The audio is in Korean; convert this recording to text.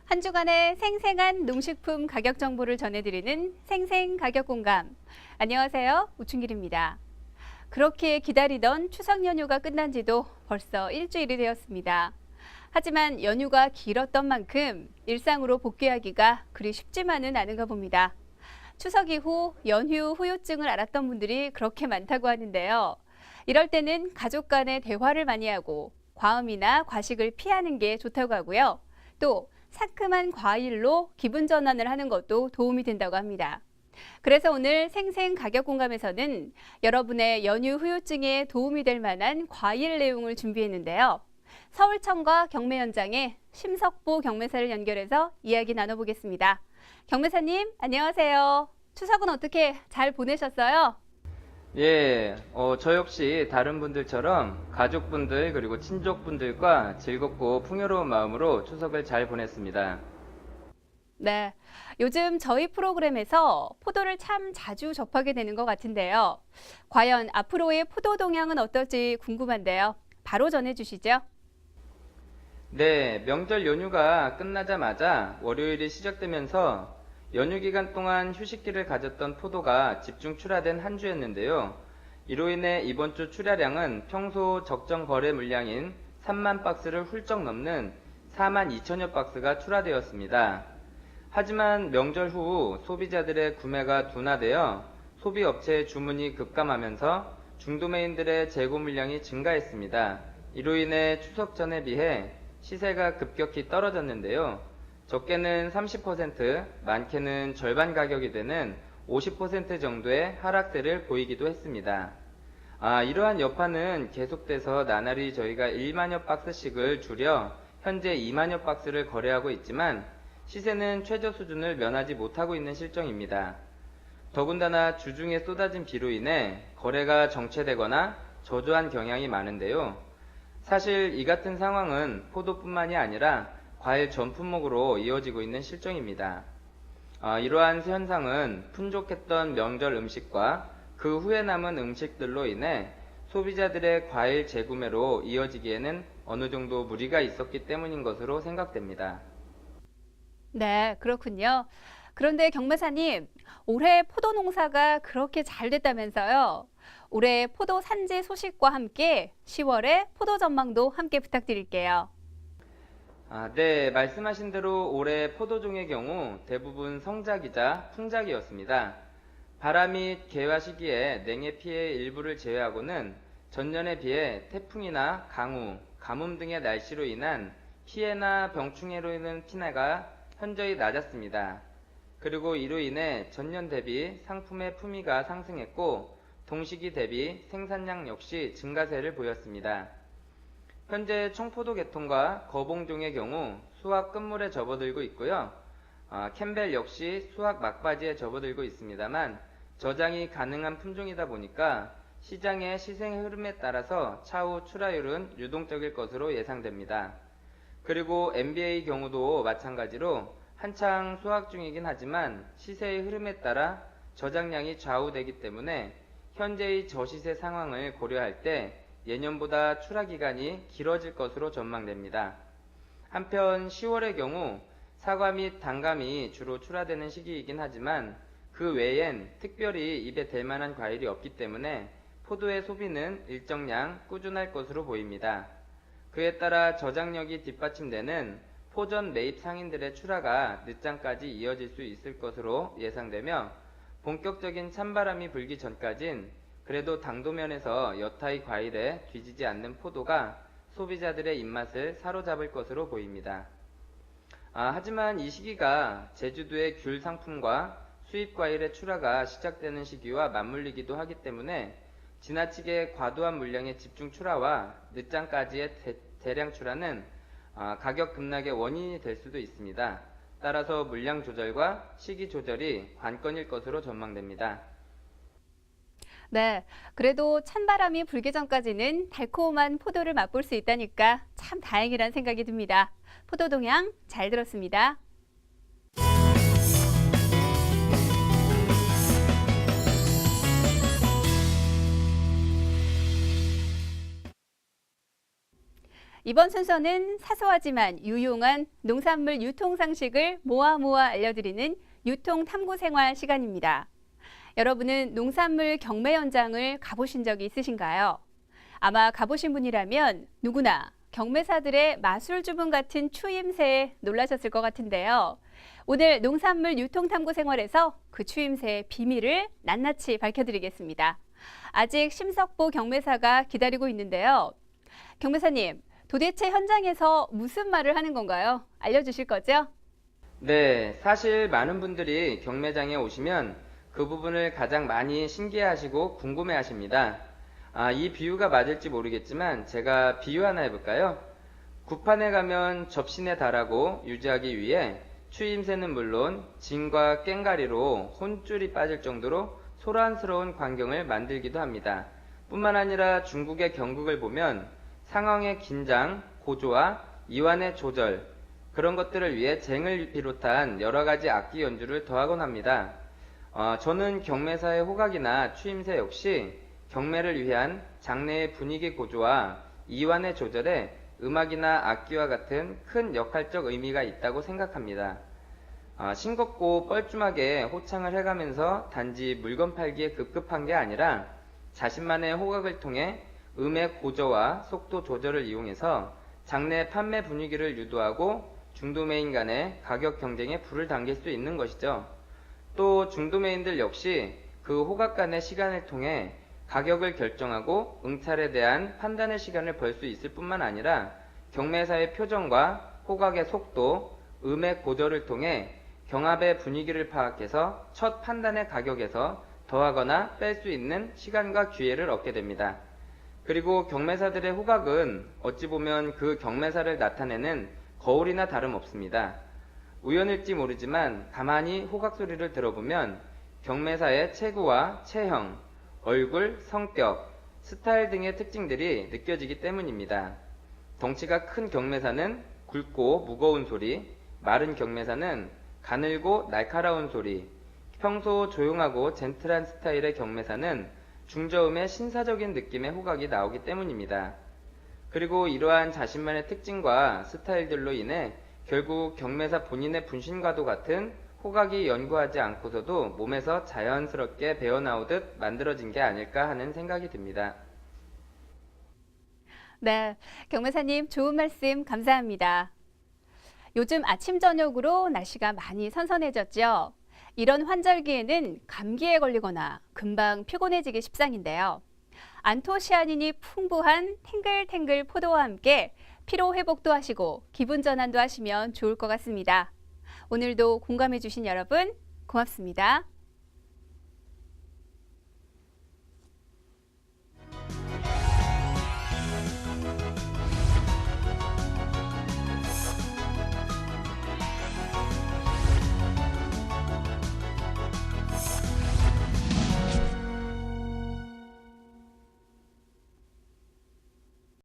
한 주간의 생생한 농식품 가격 정보를 전해드리는 생생가격공감. 안녕하세요. 우춘길입니다. 그렇게 기다리던 추석 연휴가 끝난 지도 벌써 일주일이 되었습니다. 하지만 연휴가 길었던 만큼 일상으로 복귀하기가 그리 쉽지만은 않은가 봅니다. 추석 이후 연휴 후유증을 앓았던 분들이 그렇게 많다고 하는데요. 이럴 때는 가족 간의 대화를 많이 하고 과음이나 과식을 피하는 게 좋다고 하고요. 또 상큼한 과일로 기분 전환을 하는 것도 도움이 된다고 합니다. 그래서 오늘 생생 가격 공감에서는 여러분의 연휴 후유증에 도움이 될 만한 과일 내용을 준비했는데요. 서울청과 경매 현장에 심석보 경매사를 연결해서 이야기 나눠보겠습니다. 경매사님, 안녕하세요. 추석은 어떻게 잘 보내셨어요? 예, 저 역시 다른 분들처럼 가족분들 그리고 친족분들과 즐겁고 풍요로운 마음으로 추석을 잘 보냈습니다. 네, 요즘 저희 프로그램에서 포도를 참 자주 접하게 되는 것 같은데요. 과연 앞으로의 포도 동향은 어떨지 궁금한데요. 바로 전해주시죠. 네, 명절 연휴가 끝나자마자 월요일이 시작되면서 연휴 기간 동안 휴식기를 가졌던 포도가 집중 출하된 한 주였는데요. 이로 인해 이번 주 출하량은 평소 적정 거래 물량인 3만 박스를 훌쩍 넘는 4만 2천여 박스가 출하되었습니다. 하지만 명절 후 소비자들의 구매가 둔화되어 소비업체의 주문이 급감하면서 중도매인들의 재고 물량이 증가했습니다. 이로 인해 추석 전에 비해 시세가 급격히 떨어졌는데요. 적게는 30%, 많게는 절반 가격이 되는 50% 정도의 하락세를 보이기도 했습니다. 이러한 여파는 계속돼서 나날이 저희가 1만여 박스씩을 줄여 현재 2만여 박스를 거래하고 있지만 시세는 최저 수준을 면하지 못하고 있는 실정입니다. 더군다나 주중에 쏟아진 비로 인해 거래가 정체되거나 저조한 경향이 많은데요. 사실 이 같은 상황은 포도뿐만이 아니라 과일 전 품목으로 이어지고 있는 실정입니다. 이러한 현상은 풍족했던 명절 음식과 그 후에 남은 음식들로 인해 소비자들의 과일 재구매로 이어지기에는 어느 정도 무리가 있었기 때문인 것으로 생각됩니다. 네, 그렇군요. 그런데 경매사님, 올해 포도 농사가 그렇게 잘 됐다면서요. 올해 포도 산지 소식과 함께 10월에 포도 전망도 함께 부탁드릴게요. 네, 말씀하신 대로 올해 포도종의 경우 대부분 성작이자 풍작이었습니다. 바라 및 개화 시기에 냉해 피해 일부를 제외하고는 전년에 비해 태풍이나 강우, 가뭄 등의 날씨로 인한 피해나 병충해로 인한 피해가 현저히 낮았습니다. 그리고 이로 인해 전년 대비 상품의 품위가 상승했고 동시기 대비 생산량 역시 증가세를 보였습니다. 현재 청포도 계통과 거봉종의 경우 수확 끝물에 접어들고 있고요. 캠벨 역시 수확 막바지에 접어들고 있습니다만 저장이 가능한 품종이다 보니까 시장의 시세 흐름에 따라서 차후 출하율은 유동적일 것으로 예상됩니다. 그리고 MBA 경우도 마찬가지로 한창 수확 중이긴 하지만 시세의 흐름에 따라 저장량이 좌우되기 때문에 현재의 저시세 상황을 고려할 때 예년보다 출하 기간이 길어질 것으로 전망됩니다. 한편 10월의 경우 사과 및 단감이 주로 출하되는 시기이긴 하지만 그 외엔 특별히 입에 댈 만한 과일이 없기 때문에 포도의 소비는 일정량 꾸준할 것으로 보입니다. 그에 따라 저장력이 뒷받침되는 포전 매입 상인들의 출하가 늦장까지 이어질 수 있을 것으로 예상되며 본격적인 찬바람이 불기 전까진 그래도 당도면에서 여타의 과일에 뒤지지 않는 포도가 소비자들의 입맛을 사로잡을 것으로 보입니다. 하지만 이 시기가 제주도의 귤 상품과 수입 과일의 출하가 시작되는 시기와 맞물리기도 하기 때문에 지나치게 과도한 물량의 집중 출하와 늦장까지의 대량 출하는 가격 급락의 원인이 될 수도 있습니다. 따라서 물량 조절과 시기 조절이 관건일 것으로 전망됩니다. 네, 그래도 찬바람이 불기 전까지는 달콤한 포도를 맛볼 수 있다니까 참 다행이란 생각이 듭니다. 포도 동향 잘 들었습니다. 이번 순서는 사소하지만 유용한 농산물 유통 상식을 모아 알려드리는 유통 탐구 생활 시간입니다. 여러분은 농산물 경매 현장을 가보신 적이 있으신가요? 아마 가보신 분이라면 누구나 경매사들의 마술 주문 같은 추임새에 놀라셨을 것 같은데요. 오늘 농산물 유통 탐구 생활에서 그 추임새의 비밀을 낱낱이 밝혀드리겠습니다. 아직 심석보 경매사가 기다리고 있는데요. 경매사님, 도대체 현장에서 무슨 말을 하는 건가요? 알려주실 거죠? 네, 사실 많은 분들이 경매장에 오시면 그 부분을 가장 많이 신기해하시고 궁금해하십니다. 이 비유가 맞을지 모르겠지만 제가 비유 하나 해볼까요? 굿판에 가면 접시내 달하고 유지하기 위해 추임새는 물론 진과 꽹가리로 혼줄이 빠질 정도로 소란스러운 광경을 만들기도 합니다. 뿐만 아니라 중국의 경극을 보면 상황의 긴장, 고조와 이완의 조절, 그런 것들을 위해 쟁을 비롯한 여러 가지 악기 연주를 더하곤 합니다. 저는 경매사의 호각이나 추임새 역시 경매를 위한 장내의 분위기 고조와 이완의 조절에 음악이나 악기와 같은 큰 역할적 의미가 있다고 생각합니다. 싱겁고 뻘쭘하게 호창을 해가면서 단지 물건 팔기에 급급한 게 아니라 자신만의 호각을 통해 음의 고저와 속도 조절을 이용해서 장내 판매 분위기를 유도하고 중도매인 간의 가격 경쟁에 불을 당길 수 있는 것이죠. 또 중도매인들 역시 그 호각 간의 시간을 통해 가격을 결정하고 응찰에 대한 판단의 시간을 벌 수 있을 뿐만 아니라 경매사의 표정과 호각의 속도, 음의 고저를 통해 경합의 분위기를 파악해서 첫 판단의 가격에서 더하거나 뺄 수 있는 시간과 기회를 얻게 됩니다. 그리고 경매사들의 호각은 어찌 보면 그 경매사를 나타내는 거울이나 다름없습니다. 우연일지 모르지만 가만히 호각 소리를 들어보면 경매사의 체구와 체형, 얼굴, 성격, 스타일 등의 특징들이 느껴지기 때문입니다. 덩치가 큰 경매사는 굵고 무거운 소리, 마른 경매사는 가늘고 날카로운 소리, 평소 조용하고 젠틀한 스타일의 경매사는 중저음의 신사적인 느낌의 호각이 나오기 때문입니다. 그리고 이러한 자신만의 특징과 스타일들로 인해 결국 경매사 본인의 분신과도 같은 호각이 연구하지 않고서도 몸에서 자연스럽게 배어나오듯 만들어진 게 아닐까 하는 생각이 듭니다. 네, 경매사님 좋은 말씀 감사합니다. 요즘 아침 저녁으로 날씨가 많이 선선해졌죠. 이런 환절기에는 감기에 걸리거나 금방 피곤해지기 십상인데요. 안토시아닌이 풍부한 탱글탱글 포도와 함께 피로 회복도 하시고 기분 전환도 하시면 좋을 것 같습니다. 오늘도 공감해 주신 여러분 고맙습니다.